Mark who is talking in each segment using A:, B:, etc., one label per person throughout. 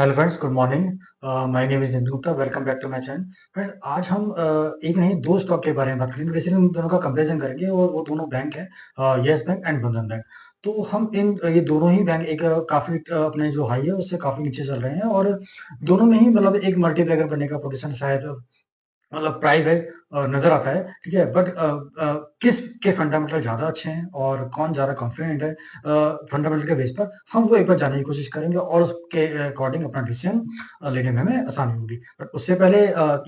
A: Hello friends, good morning. My name is Nitin Gupta. Welcome back to my channel. Friends, आज हम एक नहीं दो स्टॉक के बारे में बात करेंगे। बेसिकली उन दोनों का कंपैरिजन करेंगे और वो दोनों बैंक है, यस बैंक एंड बंधन बैंक। तो हम ये दोनों ही बैंक एक काफी अपने जो हाई है उससे काफी नीचे चल रहे हैं, और दोनों में ही मतलब एक मल्टीबैगर बनने का पोजीशन शायद मतलब प्राइस है नजर आता है। ठीक है, बट किस के फंडामेंटल ज्यादा अच्छे हैं और कौन ज्यादा कॉन्फिडेंट है फंडामेंटल के बेस पर, हम वो एक बार जानने की कोशिश करेंगे और उसके अकॉर्डिंग अपना डिसीजन लेने में हमें आसानी होगी। बट उससे पहले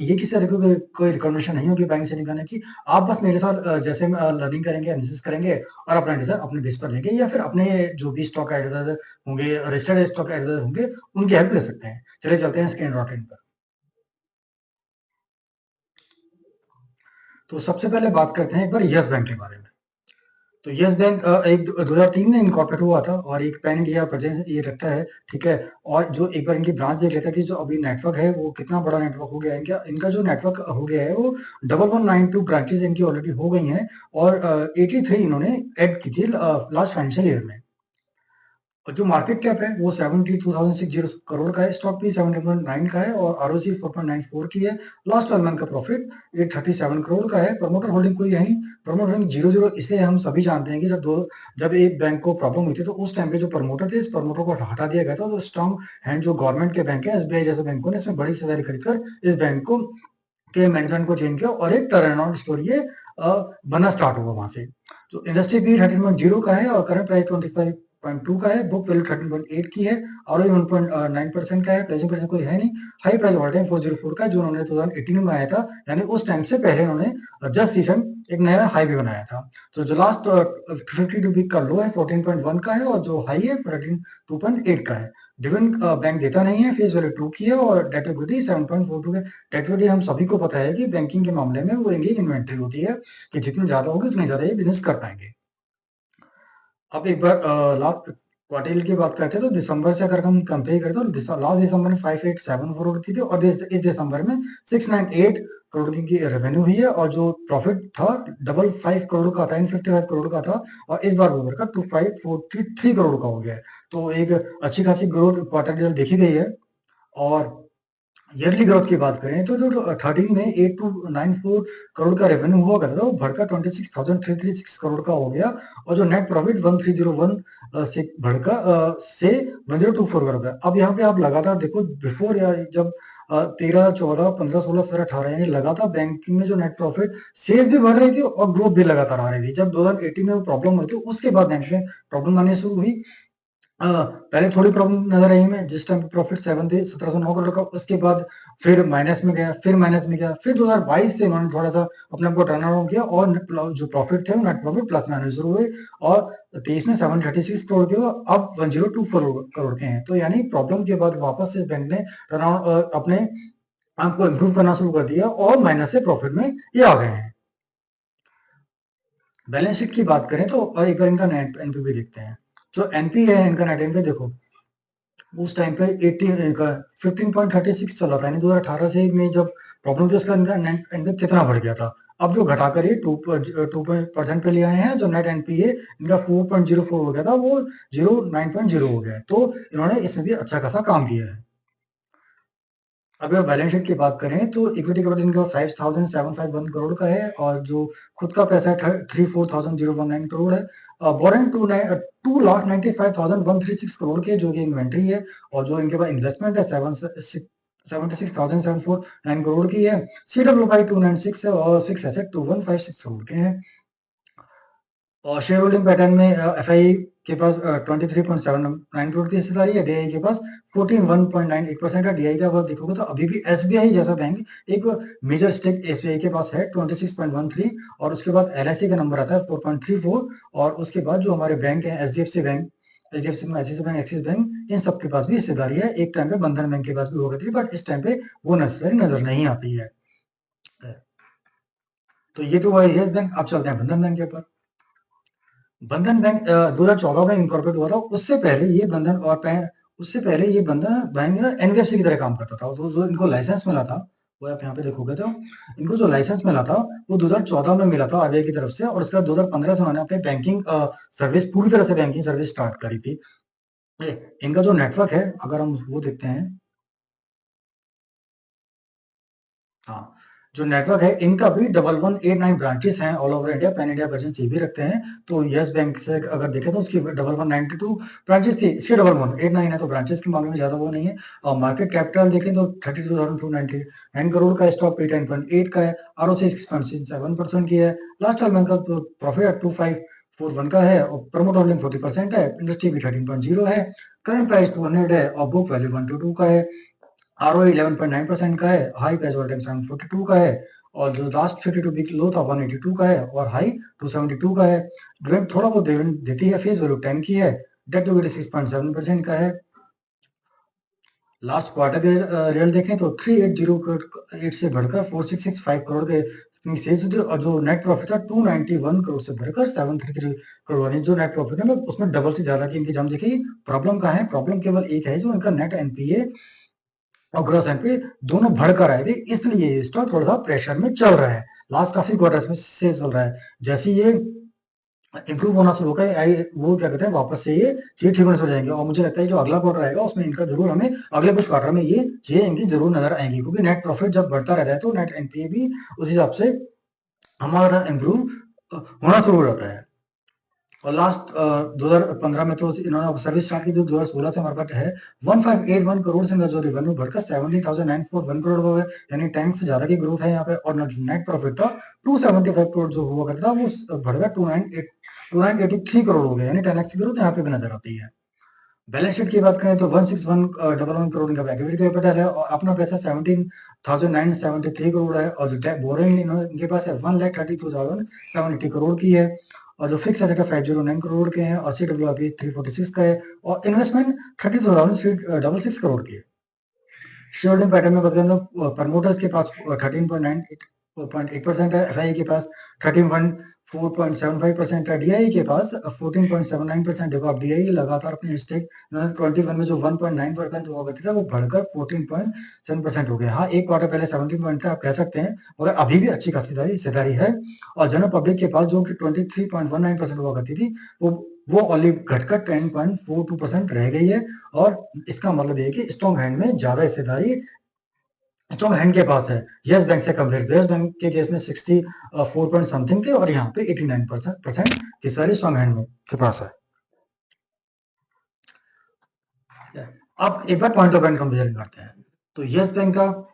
A: ये किसी तरह की कोई रिकमेंडेशन नहीं होगी बैंक से निकालने की। आप बस मेरे साथ जैसे लर्निंग करेंगे, एनालिसिस करेंगे और अपना डिसीजन अपने बेस पर लेंगे, या फिर अपने जो भी स्टॉक एडवाइजर होंगे, रजिस्टर्ड स्टॉक एडवाइजर होंगे, उनकी हेल्प ले सकते हैं। चलिए चलते हैं स्क्रीन डॉट इन पर। तो सबसे पहले बात करते हैं एक बार यस बैंक के बारे में। तो यस बैंक एक 2003 में इनकॉर्पोरेट हुआ था और एक पैन इंडिया प्रेजेंस ये रखता है। ठीक है, और जो एक बार इनकी ब्रांच देख लेता है कि जो अभी नेटवर्क है वो कितना बड़ा नेटवर्क हो गया है। इनका इनका जो नेटवर्क हो गया है वो 1192 ब्रांचेस इनकी ऑलरेडी हो गई हैं, और 83 इन्होंने ऐड की थी लास्ट फाइनेंशियल ईयर में। और जो मार्केट कैप है वो 72,600 करोड़ का है, स्टॉक भी 70.9 का है, और आरओसी 4.94 की है। लास्ट 12 मंथ का प्रॉफिट 837 करोड़ का है। प्रमोटर होल्डिंग कोई है नहीं। प्रमोटर होल्डिंग 00, इसलिए हम सभी जानते हैं कि जब एक बैंक को प्रॉब्लम हुई थी तो उस टाइम पे जो प्रमोटर थे, इस प्रमोटर को हटा दिया गया था। तो स्ट्रॉन्ग हैंड जो गवर्नमेंट के बैंक है, एसबीआई जैसे बैंकों ने इसमें बड़ी हिस्सेदारी खरीदकर इस बैंक को के मैनेजमेंट को चेंज किया, और एक टर्न अराउंड स्टोरी ये बनना स्टार्ट हुआ वहां से। तो इंडस्ट्री बी 13.0 का है और करंट प्राइस 25.2 का है। बुक वैल्यू 13.8 की है और 1.9% का है। प्राइसिंग परसेंट कोई है नहीं। हाई प्राइस ऑल टाइम 404 का है, जो उन्होंने 2018 में बनाया था, यानी उस टाइम से पहले उन्होंने जस्ट सीजन एक नया हाई भी बनाया था। तो जो लास्ट 52 वीक का लो है 14.1 का है, और जो हाई है 2.8 का है। डिविडेंड बैंक देता नहीं है, फेस वैल्यू 2 की है, और डेट इक्विटी 7.42 है। डेट इक्विटी हम सभी को पता है कि बैंकिंग के मामले में वो इनकी इन्वेंट्री होती है कि जितनी ज्यादा होगी उतनी ज्यादा ये बिजनेस कर पाएंगे। अब एक बार लास्ट क्वार्टर की बात करते हैं तो दिसंबर से अगर हम कंपेयर करते हैं तो लास्ट दिसंबर में 587 करोड़ की थी, और इस दिसंबर में 698 करोड़ की रेवेन्यू हुई है, और जो प्रॉफिट था 555 करोड़ का था, 55 करोड़ का था, और इस बार वो बढ़कर 2543 करोड़ का हो गया है। तो एक अच्छी खासी ग्रोथ क्वार्टर देखी गई है। और ईयरली ग्रोथ की बात करें तो जो 13 में 8294 करोड़ का रेवेन्यू हुआ करता था, वो बढ़कर 26,336 करोड़ का हो गया। और जो नेट प्रॉफिट 1301 से बढ़कर से 1024 करोड़ का। अब यहाँ पे आप लगातार देखो, बिफोर या जब 13, 14, 15, 16, 17, 18, यानी लगातार बैंकिंग में जो नेट प्रॉफिट सेल्स भी बढ़ रही थी और ग्रोथ भी लगातार आ रही थी। जब 2018 में वो प्रॉब्लम हुई थी उसके बाद बैंक में प्रॉब्लम आनी शुरू हुई। पहले थोड़ी प्रॉब्लम नजर आई हमें, जिस टाइम प्रॉफिट 1709 करोड़ का, उसके बाद फिर माइनस में गया, फिर माइनस में गया, फिर 2022 से उन्होंने थोड़ा सा अपने आप को टर्न अराउंड किया, और जो प्रॉफिट थे वो नेट प्रॉफिट प्लस में आने शुरू हुए, और 23 में 736 करोड़ के, अब 1024 करोड़ के हैं। तो यानी प्रॉब्लम के बाद वापस से बैंक ने टर्न अराउंड अपने आप को इम्प्रूव करना शुरू कर दिया, और माइनस से प्रॉफिट में ये आ गए हैं। बैलेंस शीट की बात करें तो और एक बार इनका नेट एनपी देखते हैं। जो एनपी है इनका नेट एनपी देखो, उस टाइम पे 15.36 चल रहा था, यानी 2018 से में जब प्रॉब्लम थी उसका इनका नेट एनपी कितना बढ़ गया था। अब जो घटाकर ये 2% पे ले आए हैं, जो नेट एनपीए इनका 4.04 हो गया था, वो 09.0 हो गया है। तो इन्होंने इसमें भी अच्छा खासा काम किया है। अगर बैलेंस शीट की बात करें तो इक्विटी कैपिटल इनका 5,751 करोड़ का है, और जो खुद का पैसा है 34,019 करोड़ है। बोरिंग 2,95,136 करोड़ के जो कि इन्वेंट्री है, और जो इनके पास इन्वेस्टमेंट है 76,749 करोड़ की है। CWI बाई 296 है, और फिक्स एसेट 2156 करोड़ के हैं। और शेयर होल्डिंग पैटर्न में एफआई के पास 23.79 करोड़ की हिस्सेदारी है। डीआई के पास 41.98% है। डीआई का बात देखोगे तो अभी भी एसबीआई जैसा बैंक एक मेजर स्टेक एसबीआई के पास है 26.13, और उसके बाद एलआईसी का नंबर आता है 4.34, और उसके बाद जो हमारे बैंक है HDFC bank, HDFC bank, Axis bank, Axis bank, इन सबके पास भी हिस्सेदारी है। एक टाइम पे बंधन बैंक के पास भी हो गई थी, बट इस टाइम पे वो नेसेसरी नजर नहीं आती है। तो ये तो हुआ यस बैंक। अब चलते हैं बंधन बैंक के ऊपर। बंधन बैंक 2014 में इनकॉर्पोरेट हुआ था। उससे पहले ये बंधन बैंक ना एनबीएफसी की तरह काम करता था। तो जो इनको लाइसेंस मिला था, वो आप यहाँ पे देखोगे तो इनको जो लाइसेंस मिला था वो 2014 में मिला था आरबीआई की तरफ से, और उसके बाद 2015 से उन्होंने अपने बैंकिंग सर्विस पूरी तरह से बैंकिंग सर्विस स्टार्ट करी थी। इनका जो नेटवर्क है, अगर हम वो देखते हैं, हाँ, जो नेटवर्क है इनका भी 1189 ब्रांचेस हैं all over India, pan India presence ये भी रखते हैं। तो यस बैंक से अगर देखें तो उसकी 1192 ब्रांचेस थी, इसकी 1189 है, तो ब्रांचेस के मामले में ज्यादा वो नहीं है। और मार्केट कैपिटल देखें तो 32,299 करोड़ का है, स्टॉक पे 10.8 का है, आरओसी 6.7% की है। लास्ट 12 मंथ का तो प्रॉफिट 2541 का है, और प्रमोट होल्डिंग 40% है, इंडस्ट्री भी 13.0 है, करंट प्राइस 200 है, और बुक वैल्यू 122 का है। आरओ 11.9% का है, हाई प्राइस ऑल टाइम 742 का है, और जो लास्ट 52 वीक लो था 182 का है, और हाई 272 का है। डिविडेंड थोड़ा बहुत डिविडेंड देती है, फेस वैल्यू 10 की है, डेट टू इक्विटी 6.7% का है। लास्ट क्वार्टर के रिजल्ट देखें तो 380 से बढ़कर 4665 करोड़ के सेल्स हुई, और जो नेट प्रॉफिट था 291 करोड़ से बढ़कर 733 करोड़, यानी जो नेट प्रॉफिट है उसमें डबल से ज्यादा की इनकी जम देखी। प्रॉब्लम कहाँ है? प्रॉब्लम केवल एक है, जो इनका नेट एनपीए और ग्रॉस एनपीए दोनों बढ़कर आए थे, इसलिए ये स्टॉक थोड़ा सा प्रेशर में चल रहा है। लास्ट काफी क्वार्टर्स में से चल रहा है। जैसे ये इंप्रूव होना शुरू होगा, वो क्या कहते हैं, वापस से ये चीज ठीक होने शुरू हो जाएंगे, और मुझे लगता है जो अगला क्वार्टर आएगा उसमें इनका जरूर हमें अगले कुछ क्वार्टर में ये चीजें इनकी जरूर नजर आएंगी, क्योंकि नेट प्रॉफिट जब बढ़ता रहता है तो नेट एनपीए भी उस हिसाब से हमारा इम्प्रूव होना शुरू हो जाता है। और लास्ट 2015 में तो इन्होंने सर्विस स्टार्ट की थी, 2016 से हमारे पास है 1581 करोड़ से जो रेवेन्यू बढ़कर 17,941 करोड़ हो गए, यानी 10 से ज्यादा की ग्रोथ है यहाँ पे। और जो नेट प्रॉफिट था 275 करोड़ जो हुआ करता था वो बढ़कर 2983 करोड़ हो गया, यानी 10x की ग्रोथ यहाँ पे भी नजर आती है। बैलेंस शीट की बात करें तो 16111 करोड़ इनका इक्विटी कैपिटल है, और अपना पैसा 17,973 करोड़ है, और जो बोरिंग इनके पास है 1,32,780 करोड़ की है, और जो फिक्स एसेट है 509 करोड़ के हैं, और CWIP 346 का है, और इन्वेस्टमेंट 32,666 करोड़ की है। शेयर होल्डिंग पैटर्न में बात करें तो प्रमोटर्स के पास 13.8% है, एफआई के पास 13.4.75% है, डीआई के पास 14.79%। देखो अब डीआई लगातार अपनी स्टेक 21 में जो 1.9% हुआ करती था वो बढ़कर 14.7% हो गया। हाँ, एक क्वार्टर पहले 17 पॉइंट था, आप कह सकते हैं, मगर अभी भी अच्छी खासी हिस्सेदारी है। और जनरल पब्लिक के पास जो कि 23.19% हुआ करती थी, वो ओनली घटकर 10.42% रह गई है। और इसका मतलब ये है कि स्ट्रॉन्ग हैंड में ज्यादा हिस्सेदारी स्ट्रॉन्ग हैंड के पास है, यस बैंक से कंपेयर। यस बैंक के केस में 64 पॉइंट समथिंग थे, और यहाँ पे 89% हिस्सेदारी स्ट्रॉन्ग हैंड में के पास है। अब एक बार पॉइंट ऑफ कंपेरिजन करते हैं, तो यस बैंक का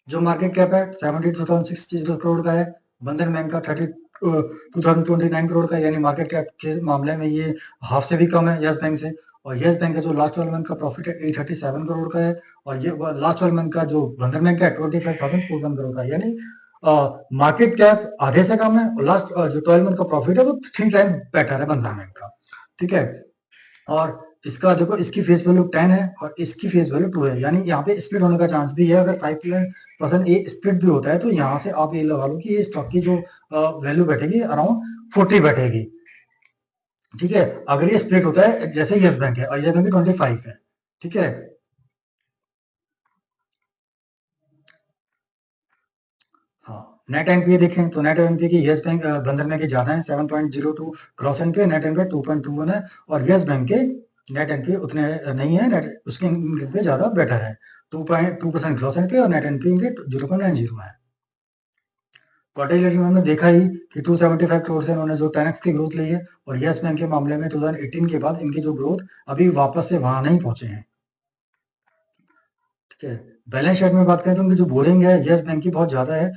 A: जो मार्केट कैप है 72,660 करोड़ का है, बंधन बैंक का 32,029 करोड़ का है, यानी मार्केट कैप के मामले में ये हाफ से भी कम है यस बैंक से। और यस बैंक का जो लास्ट 12 मंथ का प्रॉफिट है 837 करोड़ का है, और ये लास्ट 12 मंथ का जो बंधन बैंक का है 25,041 करोड़ का है, यानी मार्केट कैप आधे से कम है, और लास्ट जो 12 मंथ का प्रॉफिट है वो 3 टाइम बेटर है बंधन बैंक का। ठीक है, और इसका देखो, इसकी फेस वैल्यू 10 है और इसकी फेस वैल्यू 2 है, यानी यहाँ पे स्प्लिट होने का चांस भी है। अगर 5% ये स्प्लिट भी होता है तो यहाँ से आप ये लगा लो कि ये स्टॉक की जो वैल्यू बैठेगी अराउंड 40 बैठेगी। ठीक है, अगर ये स्प्लिट होता है जैसे यस बैंक है, और यस बैंक 25 है। ठीक है, हाँ, नेट एनपीए देखें तो नेट एनपीए की यस बैंक बंधन बैंक के ज्यादा है 7.02 क्रॉस एनपीए, नेट एनपीए 2.21 है, और यस बैंक के नेट एनपीए उतने नहीं है, नेट उसके एनपीए ज्यादा बेटर है, 2.2% क्रॉस एनपीए, और नेट एनपीए 0.90 है। क्वार्टरली में हमने देखा ही कि 275 करोड़ से इन्होंने जो 10x की ग्रोथ ली है, और यस बैंक के मामले में 2018 के बाद इनकी जो ग्रोथ अभी वापस से वहां नहीं पहुंचे हैं। ठीक है, बैलेंस शीट में बात करें तो उनकी जो बोरिंग है यस बैंक की बहुत ज्यादा है,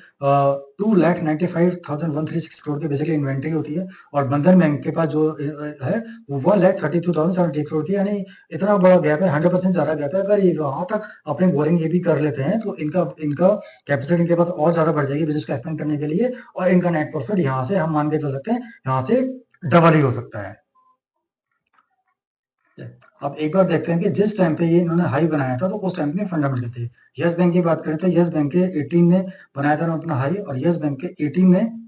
A: 2,95,136 करोड़ की बेसिकली इन्वेंट्री होती है, और बंधन बैंक के पास जो है वो 1,32,070 करोड़ की, यानी इतना बड़ा गैप है, 100% ज्यादा गैप है। अगर ये वहां तक अपनी बोरिंग ये भी कर लेते हैं तो इनका इनका कैपेसिटी इनके पास और ज्यादा बढ़ जाएगी बिजनेस को एक्सपेंड करने के लिए, और इनका नेट प्रॉफिट यहाँ से हम मान के चल सकते हैं, यहाँ से डबल ही हो सकता है। अब एक बार देखते हैं कि जिस टाइम पे ये इन्होंने हाई बनाया था तो उस टाइम पे फंडामेंटल थे। यस बैंक की बात करें तो यस बैंक के 18 में बनाया था इन्होंने अपना हाई, और यस बैंक के 18 में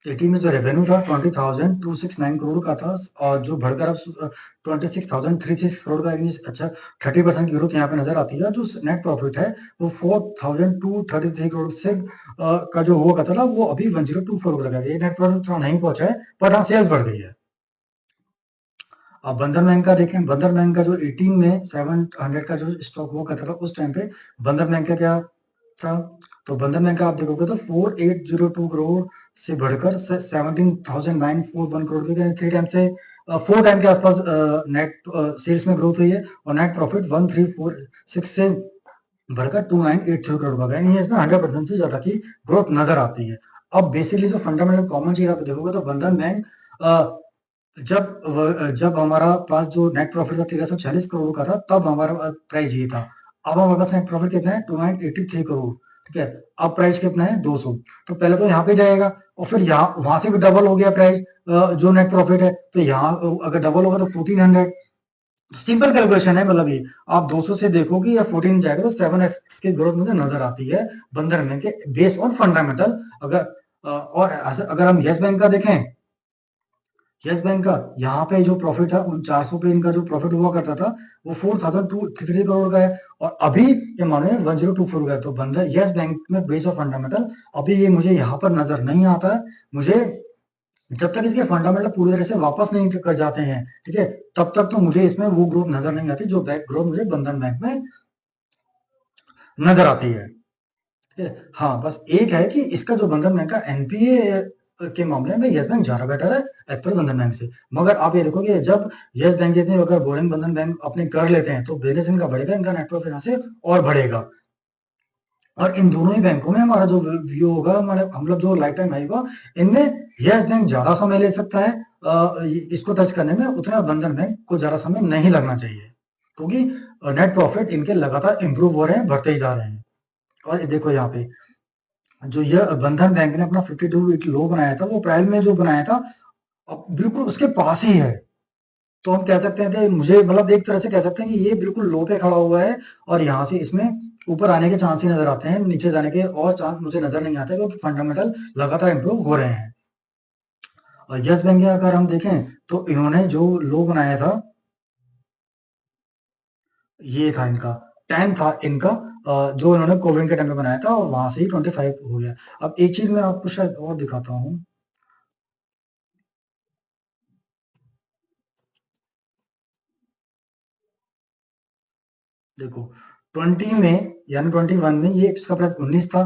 A: 18 में जो रेवेन्यू था 20,269 करोड़ का था, और जो बढ़कर अब 26,366 करोड़ का, यानी अच्छा 30% की ग्रोथ यहाँ पे नजर आती है। जो नेट प्रॉफिट है वो 4,233 करोड़ से का जो हुआ करता था वो अभी 1024 करोड़ का है। ये नेट प्रॉफिट उतना नहीं पहुंचा है, पर हाँ सेल्स बढ़ गई है। अब बंधन बैंक का देखें, बंधन बैंक का जो 18 में 700 का जो स्टॉक हुआ करता था उस टाइम पे बंधन बैंक का क्या था, तो बंधन बैंक का आप देखोगे तो 4802 करोड़ से बढ़कर 17,941 करोड़ की 3 टाइम से 4 टाइम के आसपास नेट सेल्स में ग्रोथ हुई है और नेट प्रॉफिट 1346 से बढ़कर 2983 करोड़ का गया। यानी इसमें 100% से ज्यादा की ग्रोथ नजर आती है। अब बेसिकली जो फंडामेंटल कॉमन चीज आप देखोगे तो बंधन बैंक जब हमारा पास जो नेट प्रॉफिट था 1340 करोड़ का था तब हमारा प्राइस ये था। अब हमारे पास नेट प्रॉफिट कितना है 2983 करोड़, ठीक है। अब प्राइस कितना है 200, तो पहले तो यहाँ पे जाएगा और फिर यहाँ वहां से भी डबल हो गया प्राइस, जो नेट प्रॉफिट है तो यहाँ अगर डबल होगा तो 1400। सिंपल कैलकुलेशन है, मतलब ये आप 200 से देखोगे या 14 जाएगा तो 7x की ग्रोथ मुझे नजर आती है बंधन बैंक के बेस ऑन फंडामेंटल। और अगर हम यस बैंक का देखें, यस बैंक का यहाँ पे जो प्रॉफिट था उन 400 पे इनका जो प्रॉफिट हुआ करता था वो 4233 करोड़ का है और अभी ये मानो 1024 का है। तो बंधन यस बैंक में बेस ऑफ फंडामेंटल अभी ये मुझे यहाँ पर नजर नहीं आता है। मुझे जब तक इसके फंडामेंटल पूरी तरह से वापस नहीं कर जाते हैं, ठीक है, तब तक तो मुझे इसमें वो ग्रोथ नजर नहीं आती जो बैंक ग्रोथ मुझे बंधन बैंक में नजर आती है। ठीक है, हाँ बस एक है कि इसका जो बंधन बैंक का एनपीए के मामले में यस बैंक ज्यादा बेटर है एज पर बंधन बैंक से। मगर आप ये देखोगे जब यस बैंक जैसे अगर बोरिंग बंधन बैंक अपने कर लेते हैं तो बिजनेस इनका बढ़ेगा, इनका नेट प्रॉफिट यहाँ से और बढ़ेगा और इन दोनों ही बैंकों में हमारा जो व्यू होगा, हमारे हम लोग जो लाइफ टाइम आएगा इनमें यस बैंक ज्यादा समय ले सकता है इसको टच करने में, उतना बंधन बैंक को ज्यादा समय नहीं लगना चाहिए क्योंकि नेट प्रॉफिट इनके लगातार इंप्रूव हो रहे हैं, बढ़ते ही जा रहे हैं। और ये देखो यहाँ पे जो ये बंधन बैंक ने अपना 52 वीक लो बनाया था वो अप्रैल में जो बनाया था अब बिल्कुल उसके पास ही है। तो हम कह सकते हैं थे मुझे मतलब एक तरह से कह सकते हैं कि ये बिल्कुल लो पे खड़ा हुआ है और यहाँ से इसमें ऊपर आने के चांस ही नजर आते हैं, नीचे जाने के और चांस मुझे नजर नहीं आते क्योंकि फंडामेंटल लगातार इंप्रूव हो रहे हैं। और यस बैंक अगर हम देखें तो इन्होंने जो लो बनाया था ये था इनका 10 था इनका, जो इन्होंने कोविड के टाइम में बनाया था और वहां से ही 25 हो गया। अब एक चीज मैं आपको शायद और दिखाता हूँ, देखो 20 में यानी 21 में ये इसका प्राइस 19 था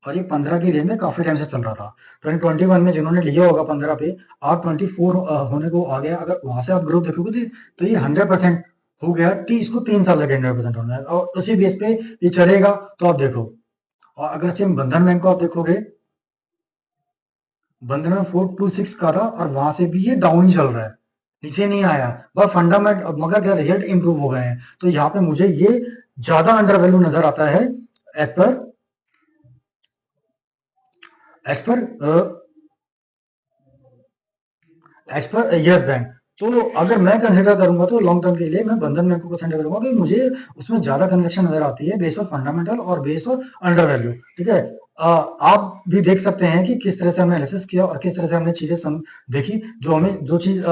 A: और ये 15 की रेंज में काफी टाइम से चल रहा था। तो 21 में जिन्होंने लिया होगा 15 पे आप 24 होने को आ गया, अगर वहां से आप ग्रोथ देखोगे तो ये 100% हो गया, इसको 3 साल लगे 100% होने में और उसी बेस पे ये चलेगा। तो आप देखो, और अगर सेम बंधन बैंक को आप देखोगे, बंधन में 426 का था और वहां से भी ये डाउन ही चल रहा है, नीचे नहीं आया बस फंडामेंट, मगर क्या रिजल्ट इंप्रूव हो गए हैं। तो यहाँ पे मुझे ये ज्यादा अंडर वैल्यू नजर आता है as per as per as per yes bank. तो अगर मैं कंसिडर करूंगा तो लॉन्ग टर्म के लिए मैं बंधन बैंक को कंसिडर करूंगा कि मुझे उसमें ज्यादा कन्वेक्शन नजर आती है बेस ऑफ फंडामेंटल और बेस ऑफ अंडर वैल्यू। ठीक है, आप भी देख सकते हैं कि किस तरह से हमने एनालिसिस किया और किस तरह से हमने चीजें देखी, जो हमें जो चीज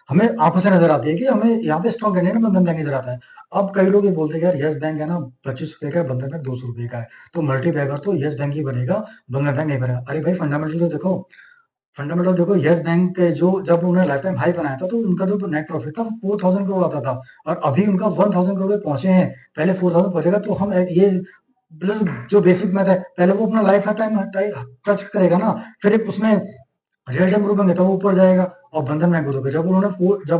A: हमें आंखों से नजर आती है कि हमें यहाँ पे स्ट्रॉन्ग कैंडिडेट बंधन बैंक नजर आता है। अब कई लोग ये बोलते हैं यार यस बैंक है ना 25 रुपए का है, बंधन बैंक 200 रुपए का है, तो मल्टी बैगर तो यस बैंक ही बनेगा, बंधन बैंक नहीं बनेगा। अरे भाई फंडामेंटल तो देखो, फंडामेंटल देखो यस बैंक के जो जब उन्होंने लाइफ टाइम हाई बनाया था तो उनका जो नेट प्रॉफिट था 4000 करोड़ आता था और अभी उनका 1000 करोड़ पे पहुंचे हैं। पहले 4000 पहुंचेगा तो हम ये मतलब जो बेसिक मैथ है पहले वो अपना लाइफ टाइम टच करेगा ना, फिर एक उसमें रियल टाइम ग्रुप में था वो ऊपर जाएगा। और बंधन बैंक को देखो जब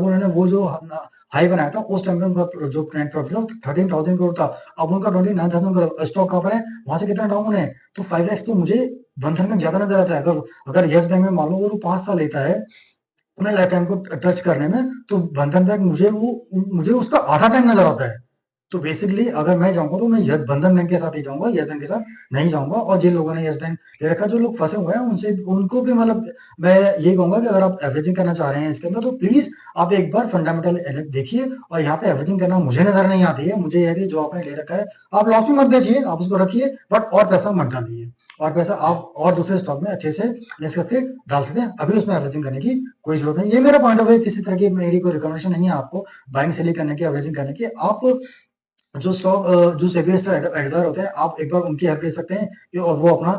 A: उन्होंने वो जो हाई बनाया था उस टाइम पे उनका जो नेट प्रॉफिट था 13,000 करोड़ था, अब उनका 29,000 करोड़ स्टॉक कहाँ पर है, वहां से कितना डाउन है। तो 5x तो मुझे बंधन बैंक ज्यादा नजर आता है। अगर अगर यस बैंक में मान लो अगर वो 5 साल लेता है उन्हें लाइफ टाइम को टच करने में, तो बंधन बैंक मुझे उसका आधा टाइम नजर आता है। तो बेसिकली अगर मैं जाऊंगा तो मैं बंधन बैंक के साथ ही जाऊंगा, यस बैंक के साथ नहीं जाऊंगा। और जिन लोगों ने यस बैंक ले रखा, जो लोग फंसे हुए हैं उनसे उनको भी मतलब मैं यही कहूंगा कि अगर आप एवरेजिंग करना चाह रहे हैं इसके अंदर तो प्लीज आप एक बार फंडामेंटल देखिए। और यहाँ पे एवरेजिंग करना मुझे नजर नहीं आती है, मुझे यह जो आपने ले रखा है आप लॉस में मत बेचिए, आप उसको रखिए बट और पैसा मत डालिए, और पैसा आप और दूसरे स्टॉक में अच्छे से डिस्कस करके डाल सकते हैं। अभी उसमें एवरेजिंग करने की कोई जरूरत नहीं। ये मेरा पॉइंट ऑफ व्यू, किसी तरह की मेरी कोई रिकमेंडेशन नहीं है आपको बाइंग सेलिंग करने की, एवरेजिंग करने की। आप जो सेबी रजिस्टर्ड एडवाइजर होते हैं, आप एक बार उनकी हेल्प ले सकते हैं और वो अपना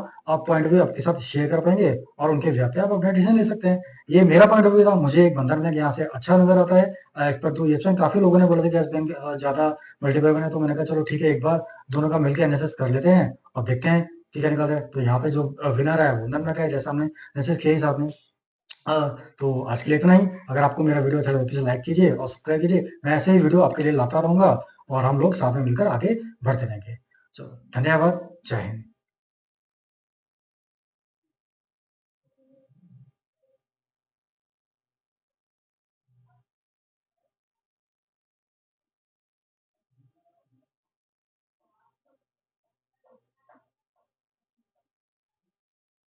A: पॉइंट ऑफ व्यू आपके साथ शेयर कर पाएंगे और उनके व्यू पे आप अपना डिसीजन ले सकते हैं। ये मेरा पॉइंट ऑफ व्यू था, मुझे एक बंधन बैंक यहाँ से अच्छा नजर आता है as per to yes bank. काफी लोगों ने बोला था कि येस बैंक ज्यादा मल्टीपल बने, तो मैंने कहा चलो ठीक है, एक बार दोनों का मिलकर एनालिसिस कर लेते हैं और देखते हैं कि क्या निकलता है। तो यहाँ पे जो विनर है वो बंधन बैंक है, जैसा हमने एनालिसिस किया ही साथ में। तो आज के लिए इतना ही। अगर आपको मेरा वीडियो अच्छा लगे तो प्लीज लाइक कीजिए और सब्सक्राइब कीजिए। मैं ऐसे ही वीडियो आपके लिए लाता रहूंगा और हम लोग साथ में मिलकर आगे बढ़ते रहेंगे। चलो, धन्यवाद। जय हिंद।